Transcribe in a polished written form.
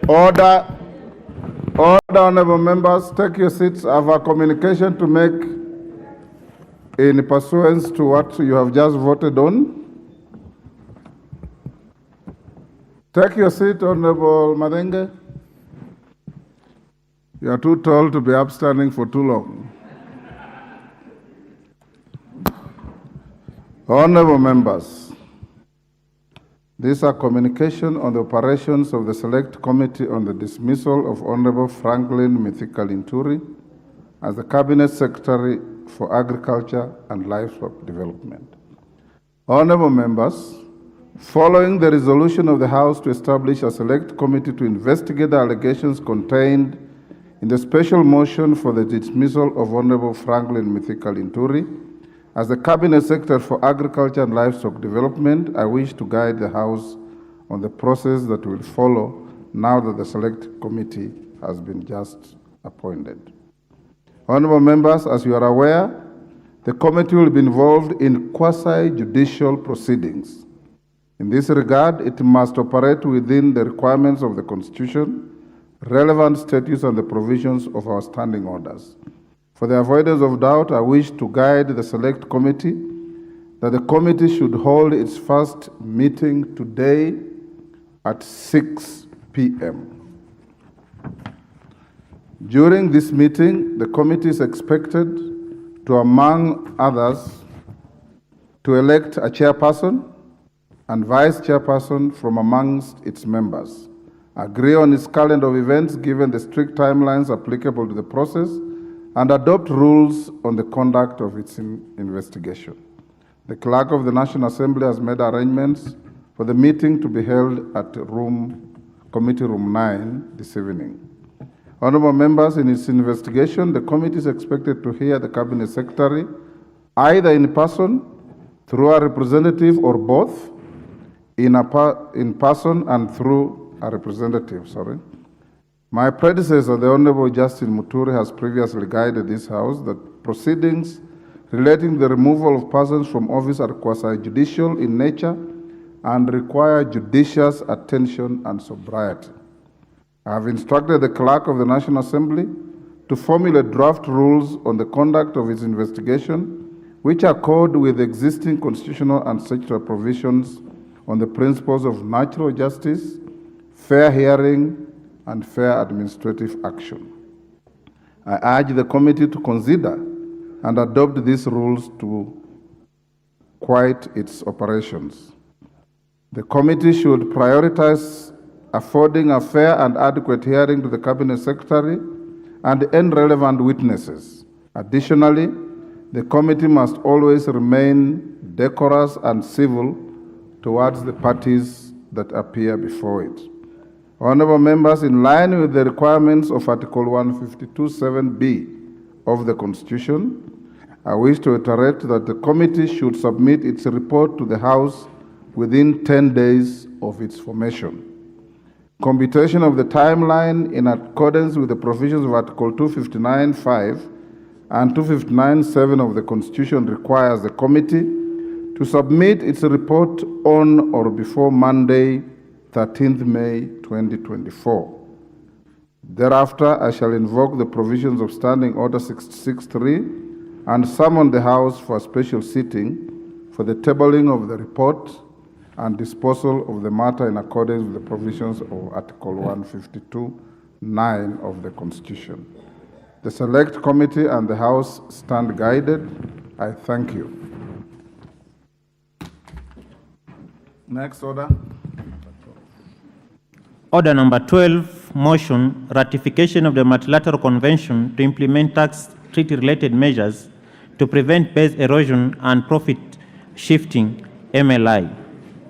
Order, honorable members, take your seats. I have a communication to make in pursuance to what you have just voted on. Take your seat, Honorable Madenge. You are too tall to be upstanding for too long. Honorable members, these are communication on the operations of the Select Committee on the dismissal of Honorable Franklin Mithika Linturi as the Cabinet Secretary for Agriculture and Livestock Development. Honorable members, following the resolution of the House to establish a Select Committee to investigate the allegations contained in the special motion for the dismissal of Honorable Franklin Mithika Linturi as the Cabinet Secretary for Agriculture and Livestock Development, I wish to guide the House on the process that will follow now that the Select Committee has been just appointed. Honorable members, as you are aware, the committee will be involved in quasi-judicial proceedings. In this regard, it must operate within the requirements of the Constitution, relevant statutes, and the provisions of our standing orders. For the avoidance of doubt, I wish to guide the Select Committee that the committee should hold its first meeting today at 6 p.m. During this meeting, the committee is expected to, among others, to elect a chairperson and vice chairperson from amongst its members, agree on its calendar of events given the strict timelines applicable to the process, and adopt rules on the conduct of its investigation. The Clerk of the National Assembly has made arrangements for the meeting to be held at Committee Room 9 this evening. Honorable members, in its investigation, the committee is expected to hear the Cabinet Secretary either in person, through a representative, or both, in person and through a representative. My predecessor, the Honorable Justin Linturi, has previously guided this House that proceedings relating to the removal of persons from office are quasi-judicial in nature and require judicious attention and sobriety. I have instructed the Clerk of the National Assembly to formulate draft rules on the conduct of its investigation, which accord with existing constitutional and statutory provisions on the principles of natural justice, fair hearing, and fair administrative action. I urge the committee to consider and adopt these rules to quiet its operations. The committee should prioritize affording a fair and adequate hearing to the Cabinet Secretary and any relevant witnesses. Additionally, the committee must always remain decorous and civil towards the parties that appear before it. Honorable members, in line with the requirements of Article 152(7)(b) of the Constitution, I wish to reiterate that the committee should submit its report to the House within 10 days of its formation. Computation of the timeline in accordance with the provisions of Article 259(5) and 259(7) of the Constitution requires the committee to submit its report on or before Monday, 13th May 2024. Thereafter, I shall invoke the provisions of Standing Order 663 and summon the House for a special sitting for the tabling of the report and disposal of the matter in accordance with the provisions of Article 152(9) of the Constitution. The Select Committee and the House stand guided. I thank you. Next order. Order number 12, motion, ratification of the multilateral convention to implement tax treaty-related measures to prevent base erosion and profit shifting, MLI.